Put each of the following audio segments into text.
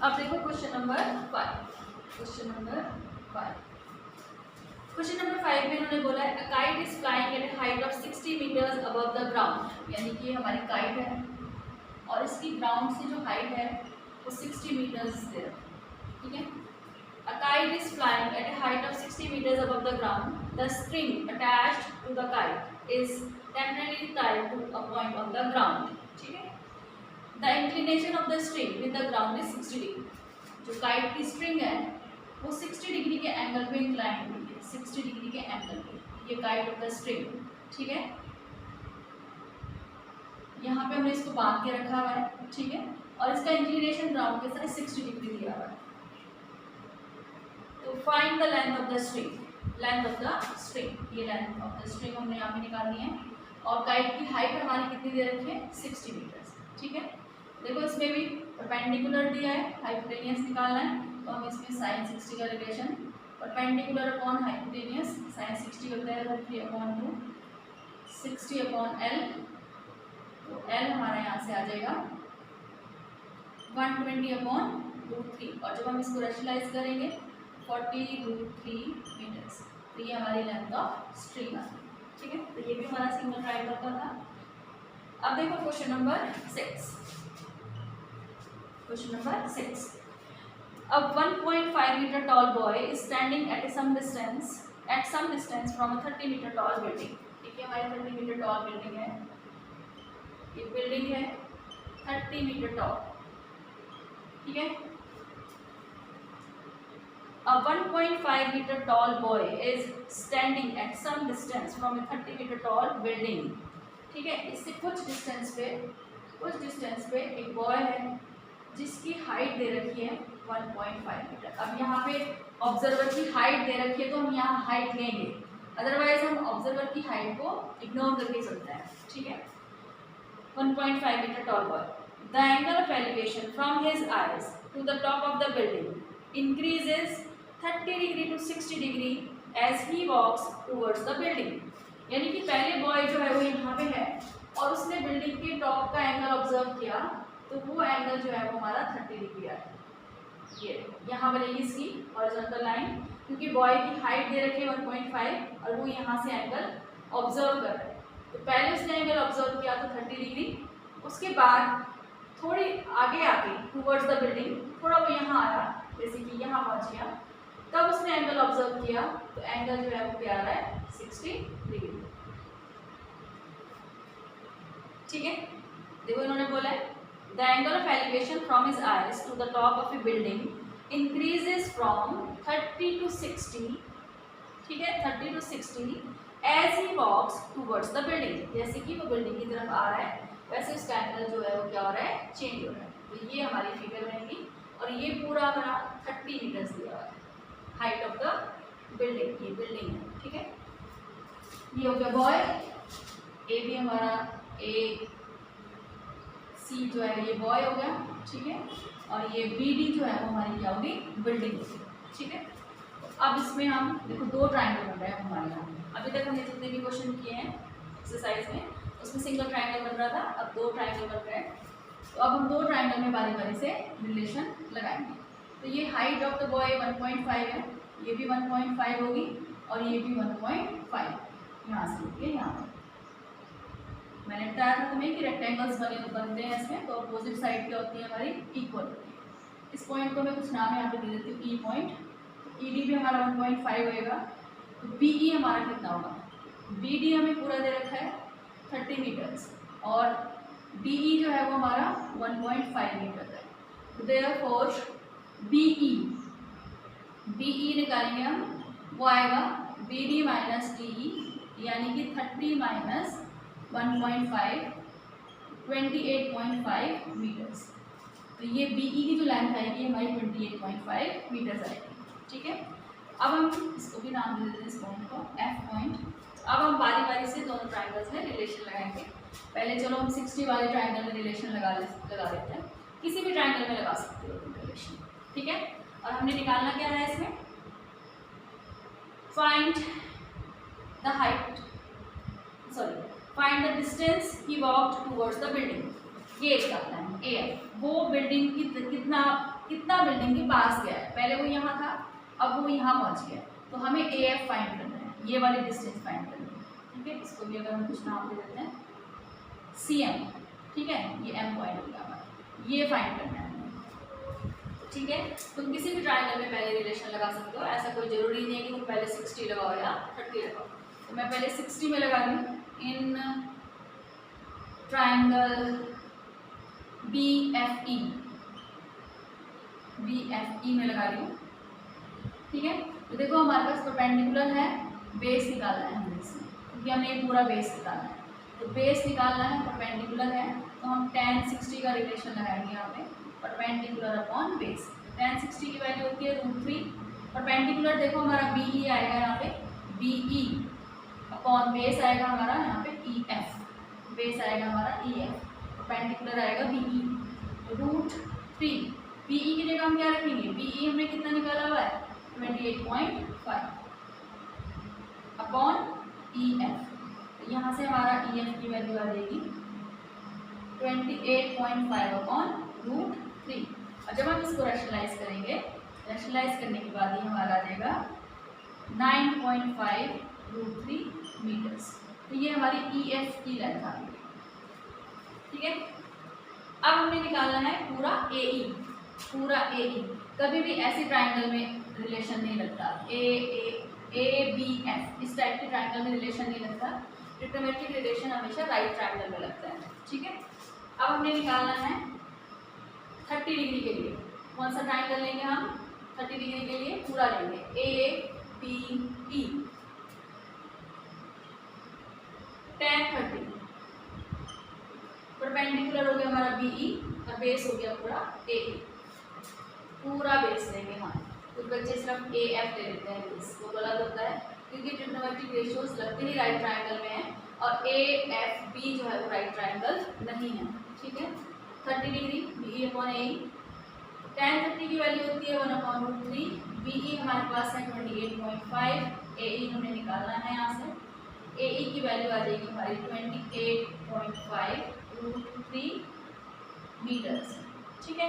अब देखो question number 5। Question number 5 में इन्होंने बोला है kite is flying at a height of 60 metres above the ground, यानी कि हमारी काइट है और इसकी ग्राउंड से जो हाइट है वो 60 मीटर्स है। ठीक है, a kite is flying at a height of 60 meters above the ground. The string attached to the kite is temporarily tied to a point on the ground. ठीक है, the inclination of the string with the ground is 60 degree. जो kite की string है वो 60 degree के angle पे incline हुई है, 60 डिग्री के एंगल पे, ये kite of the string। ठीक है, यहाँ पे हमने इसको बांध के रखा हुआ है। ठीक है, और इसका इंक्लिनेशन ग्राउंड के साथ 60 डिग्री दिया हुआ है। तो find the length of the string, length of the string, ये लेंथ ऑफ द स्ट्रिंग हमने यहाँ पे निकालनी है। और काइट की हाइट हमारी कितनी दे रखी है, 60 मीटर्स। ठीक है, देखो इसमें भी परपेंडिकुलर दिया है, हाइपोटेनियस निकालना है, तो हम इसमें साइन 60 का relation perpendicular upon hypotenuse, sine 60 होता है 3/2, 60/L, तो L हमारा यहाँ से आ जाएगा 120/√3, और जब हम इसको रेशनलाइज करेंगे 40√3 मीटर्स, तो ये हमारी लेंथ ऑफ स्ट्रिंग आ गई। ठीक है, तो ये भी हमारा सिंगल ट्रायंगल का था। अब देखो क्वेश्चन नंबर 6। क्वेश्चन नंबर 6, अब 1.5 metre tall boy is standing at some distance from a 30 metre tall building. देखिए हमारी 30 मीटर टॉल बिल्डिंग है, ये बिल्डिंग है 30 मीटर टॉल। ठीक है, a 1.5 meter tall boy is standing at some distance from a 30 meter tall building। ठीक है, इससे कुछ डिस्टेंस पे एक बॉय है जिसकी हाइट दे रखी है 1.5 मीटर। अब यहाँ पे ऑब्जर्वर की हाइट दे रखी है तो हम यहाँ हाइट लेंगे, अदरवाइज हम ऑब्जर्वर की हाइट को इग्नोर करके चलते हैं। ठीक है, 1.5 metre tall boy, the angle of elevation from his eyes to the top of the building increases 30 degree to 60 degree as he walks towards the building. यानी कि पहले बॉय जो है वो यहाँ पे है और उसने बिल्डिंग के टॉप का एंगल ऑब्जर्व किया, तो वो एंगल जो है वो हमारा 30 डिग्री आया। ये यहाँ बनेगी इसकी हॉरिजॉन्टल लाइन, क्योंकि बॉय की हाइट दे रखी है 1.5 और वो यहाँ से एंगल ऑब्जर्व कर रहा है। तो पहले उसने एंगल ऑब्जर्व किया तो 30 डिग्री, उसके बाद थोड़ी आगे आके टूवर्ड्स द बिल्डिंग, थोड़ा वो यहाँ आया, जैसे कि यहाँ पहुँच गया, तब उसने एंगल ऑब्जर्व किया तो एंगल जो है वो क्या आ रहा है, 60 डिग्री। ठीक है, देखो इन्होंने बोला है the angle of elevation from his eyes to the top of a building increases from 30 to 60। ठीक है, 30 to 60 as he walks towards the building, जैसे कि वो बिल्डिंग की तरफ आ रहा है वैसे उसका एंगल जो है वो क्या हो रहा है, चेंज हो रहा है। तो ये हमारी फिगर रहेगी और ये पूरा हमारा 30 मीटर्स दिया हुआ है हाइट ऑफ द बिल्डिंग, ये बिल्डिंग है। ठीक है, ये हो गया बॉय, ए भी हमारा ए सी जो है ये बॉय हो गया। ठीक है, और ये बी डी जो है वो हमारी क्या होगी, बिल्डिंग होगी। ठीक है, अब इसमें हम देखो 2 ट्राइंगल बन रहे हैं हमारे यहाँ। अभी तक हमने जितने भी क्वेश्चन किए हैं एक्सरसाइज में उसमें सिंगल ट्राइंगल बन रहा था, अब 2 ट्राइंगल बन रहे हैं। तो अब हम 2 ट्राइंगल में बारी बारी से रिलेशन लगाएंगे। तो ये हाइट ऑफ द बॉय 1.5 है, ये भी 1.5 होगी और ये भी 1.5, यहाँ से होगी यहाँ पर। मैंने बताया था तुम्हें कि रेक्टेंगल्स बनते हैं इसमें, तो अपोजिट साइड क्या होती है हमारी, इक्वल होती है। इस पॉइंट को मैं कुछ नाम यहाँ पे दे देती हूँ, ई पॉइंट। ई डी भी हमारा 1.5 होएगा, तो बी ई हमारा कितना होगा, बी डी हमें पूरा दे रखा है 30 मीटर्स और डी ई जो है वो हमारा 1.5 मीटर है। तो देयरफॉर बी ई निकालेंगे हम, वो आएगा B D minus D E, यानी कि 30 माइनस 1.5 28.5 मीटर्स। तो ये बी ई की जो लेंथ आएगी हमारी 28.5 मीटर्स आएगी। ठीक है, अब हम इसको भी नाम दे देते हैं इस पॉइंट को एफ पॉइंट। अब हम बारी बारी से दोनों ट्राइंगल्स में रिलेशन लगाएंगे। पहले चलो हम 60 वाले ट्राइंगल में रिलेशन लगा देते हैं, किसी भी ट्राइंगल में लगा सकते हो रिलेशन। ठीक है, और हमने निकालना क्या है इसमें, find the height, sorry find the distance he walked towards the building. ये एक आता है ए, वो बिल्डिंग की कितना कितना बिल्डिंग के पास गया है, पहले वो यहाँ था अब वो यहाँ पहुँच गया, तो हमें AF फाइंड करना है, ये वाली डिस्टेंस फाइंड करनी है। ठीक है, इसको भी अगर हम कुछ नाम दे देते हैं CM, ठीक है, ये M पॉइंट हो गया हमारा, ये फाइंड करना है। ठीक है, तुम किसी भी ट्राइंगल में पहले रिलेशन लगा सकते हो, ऐसा कोई जरूरी नहीं है कि तुम पहले 60 लगाओ या 30 लगाओ। तो मैं पहले 60 में लगा रही हूँ, इन ट्राइंगल BFE में लगा रही हूँ। ठीक है, तो देखो हमारे पास परपेंडिकुलर है, बेस निकालना है हमें इसमें, क्योंकि हमें ये पूरा बेस निकालना है। तो बेस निकालना है, परपेंडिकुलर है, तो हम tan 60 का रिलेशन लगाएंगे यहाँ पे, परपेंडिकुलर अपॉन बेस। tan 60 की वैल्यू होती है √3। परपेंडिकुलर देखो हमारा BE आएगा यहाँ पे, BE अपॉन बेस आएगा हमारा यहाँ पे EF, बेस आएगा हमारा EF, परपेंडिकुलर आएगा BE √3। BE की जगह हम क्या रखेंगे, BE हमने कितना निकाला हुआ है 28.5 अपॉन EF, तो यहाँ से हमारा EF की वैल्यू आ जाएगी 28.5 अपॉन √3। और जब हम इसको रैशनलाइज करेंगे, रैशनलाइज करने के बाद ये हमारा आ जाएगा 9.5 √3 मीटर्स। तो ये हमारी EF की लेंथ आ गई। ठीक है, अब हमें निकालना है पूरा AE, पूरा AE। कभी भी ऐसी ट्राइंगल में रिलेशन नहीं लगता, ABF इस टाइप के ट्राइंगल में रिलेशन नहीं लगता, ट्रिग्नोमेट्रिक रिलेशन हमेशा राइट ट्राइंगल में लगता है। ठीक है, अब हमने निकालना है 30 डिग्री के लिए, कौन सा ट्राइंगल लेंगे हम, 30 डिग्री के लिए पूरा लेंगे ABE, tan 30, परपेंडिकुलर हो गया हमारा BE और बेस हो गया पूरा AE, पूरा बेस लेंगे हम। कुछ बच्चे सिर्फ AF ले लेते हैं, बेस वो गलत होता है, क्योंकि ट्रिग्नोमेट्रिक रेशियोज लगते ही राइट ट्राइंगल में है और AFB जो है वो राइट ट्राइंगल नहीं है। ठीक है, 30 degree BE upon AE, tan 30 की वैल्यू होती है 1/√3, BE हमारे पास है 28.5, AE हमने निकालना है यहाँ से, AE की वैल्यू आ जाएगी हमारी 28.5 √3 मीटर्स। ठीक है,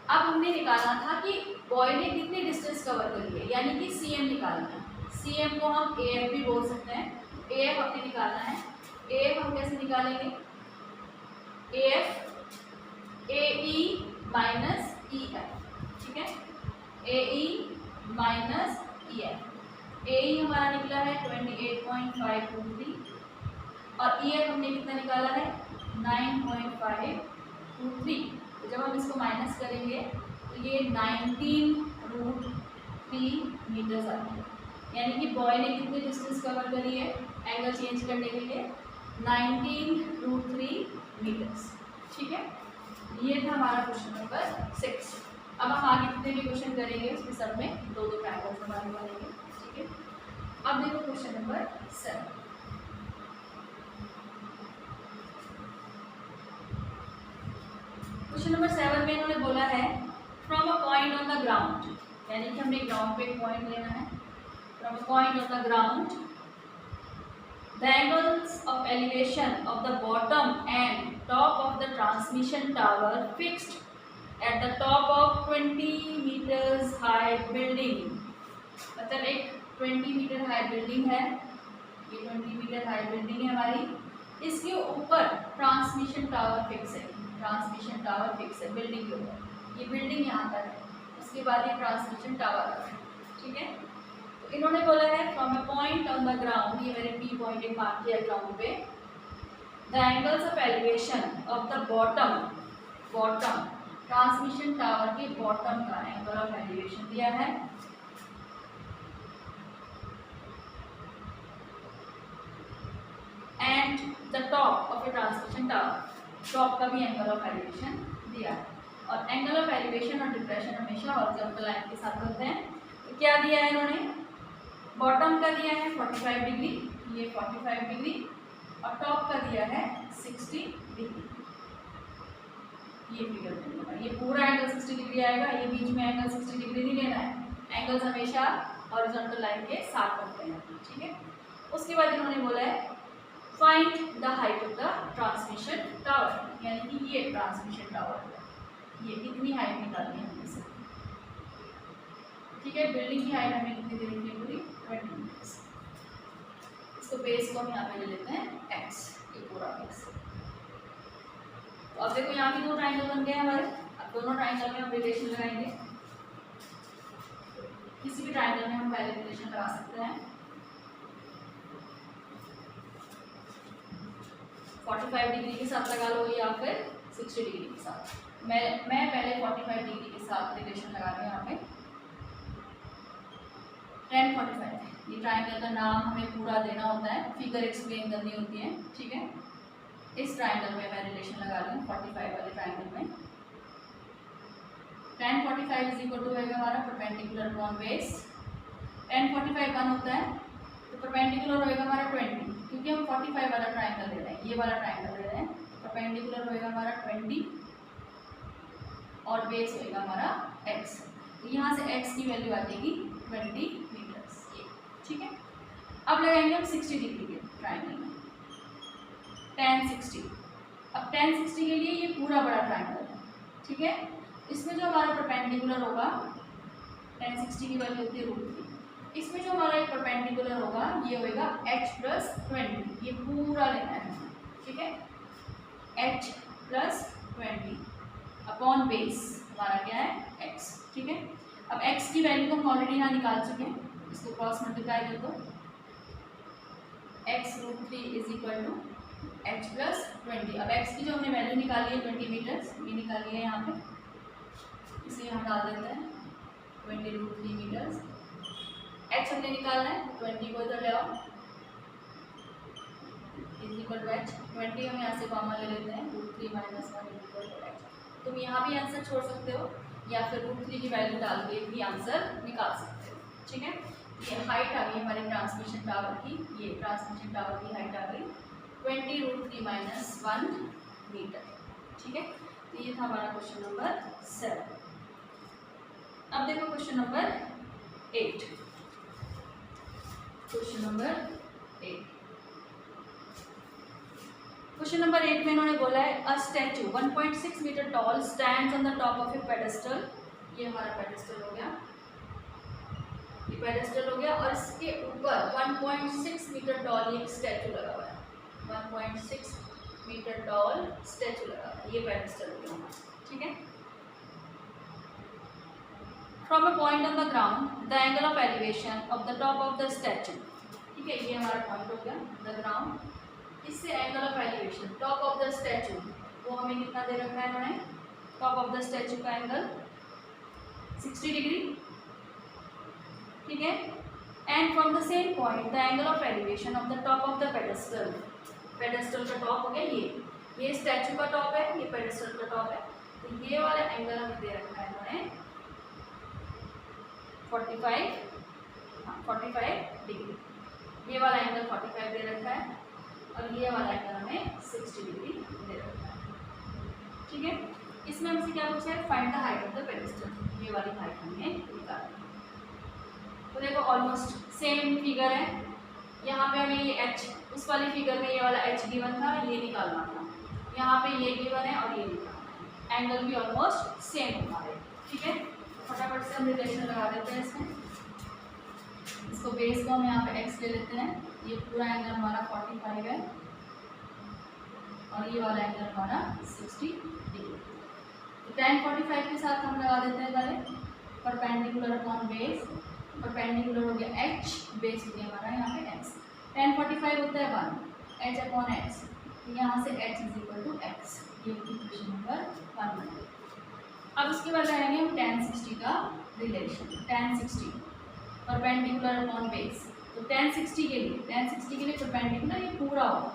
अब हमने निकालना था कि बॉय ने कितनी डिस्टेंस कवर करी है, यानी कि CM निकालना है। CM को हम AF भी बोल सकते हैं, AF हमने निकालना है। AF हम कैसे निकालेंगे, AF AE माइनस EF। ठीक है, AE माइनस EF, AE हमारा निकला है 28.5 √3 और EF हमने कितना निकाला है 9.5 √3। तो जब हम इसको माइनस करेंगे तो ये 19 √3 मीटर्स आते हैं, यानी कि बॉय ने कितनी डिस्टेंस कवर करी है एंगल चेंज करने के लिए 19 √3 मीटर्स। ठीक है, ये था हमारा क्वेश्चन नंबर 6। अब हम आगे जितने भी क्वेश्चन करेंगे उसमें सब में दो ट्रायंगल्स हमारे बनेंगे। ठीक है, अब देखो क्वेश्चन नंबर 7। क्वेश्चन नंबर 7 में इन्होंने बोला है from a point on the ground, यानी कि हमने ग्राउंड पे एक पॉइंट लेना है। From a point on the ground the angles of elevation of the bottom and top of the transmission tower fixed at the top of 20 meters high building। मतलब एक 20 metre high building है, ये 20 metre high building है हमारी, इसके ऊपर transmission tower fix है। Transmission tower fix है बिल्डिंग के ऊपर, ये बिल्डिंग यहाँ पर है, उसके बाद ये ट्रांसमिशन टावर है। ठीक है, तो इन्होंने बोला है from a point on the ground, ये मैंने P पॉइंट एक मार्क किया ग्राउंड पे, the angles of elevation of the bottom, bottom transmission tower के बॉटम का एंगल ऑफ एलिवेशन दिया है and the top of A transmission tower, top का भी एंगल ऑफ एलिवेशन दिया है। और एंगल ऑफ एलिवेशन और डिप्रेशन हमेशा हॉरिजॉन्टल लाइन के साथ होते हैं। तो क्या दिया है इन्होंने, बॉटम का दिया है 45 डिग्री, ये 45 डिग्री, और टॉप का दिया है 60 डिग्री। ये फिगर देना, ये पूरा एंगल 60 डिग्री आएगा, ये बीच में एंगल 60 डिग्री नहीं लेना है, एंगल्स हमेशा हॉरिजॉन्टल लाइन के साथ होते हैं। ठीक है, उसके बाद इन्होंने बोला है find the height of the transmission tower, यानी कि ये ट्रांसमिशन टावर है, ये कितनी हाइट निकालनी है ठीक है। बिल्डिंग की हाइट हमें कितनी दे रखी है पूरी 20 मीटर्स। इसको बेस को हम यहाँ पे ले लेते हैं x, ये पूरा बेस। तो अब देखो यहाँ भी दो ट्राइंगल बन गए हमारे। अब दोनों ट्राइंगल में हम रिलेशन लगाएंगे। किसी भी ट्राइंगल में हम पहले रिलेशन लगा सकते हैं। 45 डिग्री के साथ लगा लो या फिर 60 डिग्री के साथ। मैं पहले 45 डिग्री के साथ रिलेशन लगा रही हूँ यहाँ पे। tan 45, ये ट्राइंगल का नाम हमें पूरा देना होता है, फिगर एक्सप्लेन करनी होती है, ठीक है। इस ट्राइंगल में मैं रिलेशन लगा रही हूँ 45 वाले ट्राइंगल में। tan 45 इज इक्वल टू होगा हमारा परपेंडिकुलर अपॉन बेस। tan 45 1 होता है तो परपेंडिकुलर होगा हमारा 20, क्योंकि हम 45 वाला ट्राइंगल ले रहे हैं, ये वाला ट्राइंगल ले रहे हैं। परपेंडिकुलर होगा हमारा 20 और बेस होगा हमारा x। तो यहाँ से x की वैल्यू आ जाएगी 20 मीटर्स, ये ठीक है। अब लगाएंगे हम 60 डिग्री के ट्राइंगल में tan 60। अब tan 60 के लिए ये पूरा बड़ा ट्राइंगल है, ठीक है। इसमें जो हमारा परपेंडिकुलर होगा, tan 60 की वैल्यू होती है √3। इसमें जो हमारा एक परपेंडिकुलर होगा ये होगा h + 20, ये पूरा लेना है, ठीक है। h + 20 अपॉन बेस हमारा क्या है x, ठीक है। अब x की वैल्यू तो हम ऑलरेडी यहाँ निकाल चुके हैं, इसको क्रॉस मल्टीप्लाई कर दो। x √3 is equal to h + 20। अब x की जो हमने वैल्यू निकाली है 20 मीटर्स, ये निकाली है यहाँ पे, इसे यहाँ डाल देते हैं 20 √3 मीटर्स। h हमने निकालना है, 20 को इधर ले आओ, इज इक्वल टू h। 20 हम यहाँ से कॉमन ले लेते हैं, √3 - 1 इज इक्वल टू h। तुम यहाँ भी आंसर छोड़ सकते हो या फिर √3 की वैल्यू डाल के भी आंसर निकाल सकते हो, ठीक है। ये हाइट आ गई हमारी ट्रांसमिशन टावर की, ये ट्रांसमिशन टावर की हाइट आ गई 20 √3 - 1 मीटर, ठीक है। तो ये था हमारा क्वेश्चन नंबर 7। अब देखो क्वेश्चन नंबर 8। क्वेश्चन नंबर 8 में इन्होंने बोला है a statue 1.6 metre tall stands on the top of a pedestal. ये हमारा पेडेस्टल हो गया, ये पेडेस्टल हो गया, और इसके ऊपर 1.6 मीटर टॉल ये स्टैचू लगा हुआ है। 1.6 मीटर टॉल स्टैचू लगा हुआ है, ये पेडेस्टल हो गया, ठीक है। From a point on the ground the angle of elevation of the top of the statue, ठीक है। ये हमारा पॉइंट हो गया द ग्राउंड, इससे angle of elevation top of the statue वो हमें कितना दे रखा है इन्होंने। टॉप ऑफ द स्टैचू का एंगल 60 डिग्री, ठीक है। And from the same point the angle of elevation of the top of the pedestal, pedestal का टॉप हो गया ये स्टैचू का टॉप है, ये पेडेस्टल का टॉप है। तो ये वाला एंगल हमें दे रखा है इन्होंने 45 डिग्री, ये वाला एंगल 45 दे रखा है और ये वाला एंगल हमें 60 डिग्री दे रखा है, ठीक है। इसमें हमसे क्या पूछा है, find the height of the pedestal, ये वाली हाइट हमें निकालनी है। तो देखो ऑलमोस्ट सेम फिगर है, यहाँ पे हमें ये h, उस वाली फिगर में ये वाला h गिवन था, ये निकालना था, यहाँ पे ये गिवन है और ये निकालना है। एंगल भी ऑलमोस्ट सेम हमारे, ठीक है। फटाफट से हम रिलेशन लगा देते हैं इसमें। इसको बेस को हम यहाँ पे x ले लेते हैं, ये पूरा एंगल हमारा 45 है और ये वाला एंगल हमारा 60 डिग्री। तो tan 45 के साथ हम लगा देते हैं पहले परपेंडिकुलर अपॉन बेस। परपेंडिकुलर हो गया h, बेस हो गया हमारा यहाँ पे x। tan 45 होता है 1, h अपॉन x, यहाँ से h is equal to x। ये क्वेश्चन नंबर 1 बन गया। अब उसके बाद लगाएंगे हम tan 60 का relation. tan 60 perpendicular upon base, तो tan 60 के लिए परपेंडिकुलर ये पूरा होगा,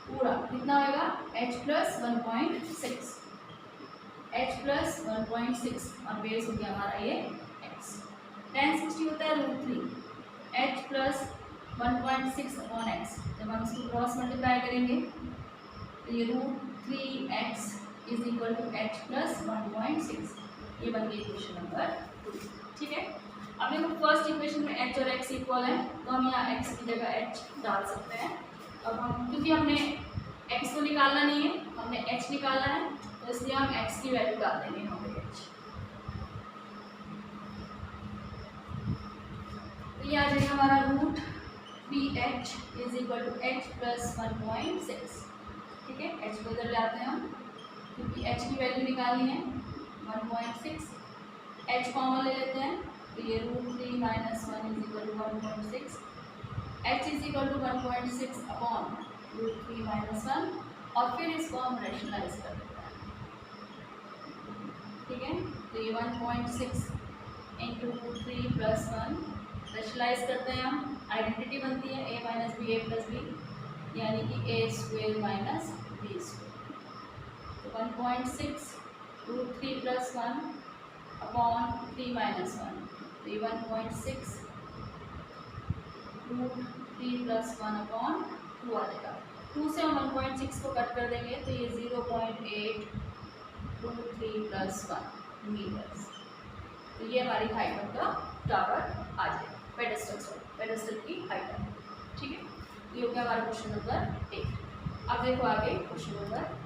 पूरा कितना होगा h + 1.6, h + 1.6 और बेस हो गया हमारा ये x। tan 60 होता है √3, h + 1.6 अपॉन x। जब हम इसको क्रॉस मल्टीप्लाई करेंगे तो ये √3x is equal to h + 1.6। ये बन गई इक्वेशन नंबर 2, ठीक है। अब देखो फर्स्ट इक्वेशन में h और x इक्वल है, तो हम यहाँ x की जगह h डाल सकते हैं। अब हम क्योंकि हमने x को निकालना नहीं है, हमने h निकालना है, तो इसलिए हम x की वैल्यू डाल देंगे यहाँ पे h। ये आ जाएगा हमारा root 3h is equal to h plus 1.6। ठीक है, h को इधर ले आते हैं हम क्योंकि h की वैल्यू निकालनी है 1.6। h कॉमन ले लेते हैं तो ये root 3 minus 1 is equal to 1.6। h is equal to 1.6 upon root 3 minus 1 और फिर इसको हम रैशनलाइज कर देते हैं। ठीक है, तो ये 1.6 इंटू रूट 3 प्लस 1 रैशनलाइज करते हैं हम, आइडेंटिटी बनती है a minus b a plus b यानी कि a square minus b square. तो 1.6 रूट 3 प्लस 1 अपॉन 3 माइनस 1 तो ये 1.6 रूट 3 प्लस 1 अपॉन 2 आ जाएगा। 2 से हम 1.6 को कट कर देंगे तो ये 0.8 रूट 3 प्लस 1 मीटर्स। तो ये हमारी हाइट ऑफ द टावर आ जाएगा, पेडेस्टल की हाइट है। ठीक है, ये हो गया हमारा क्वेश्चन नंबर 8। अब देखो आगे क्वेश्चन नंबर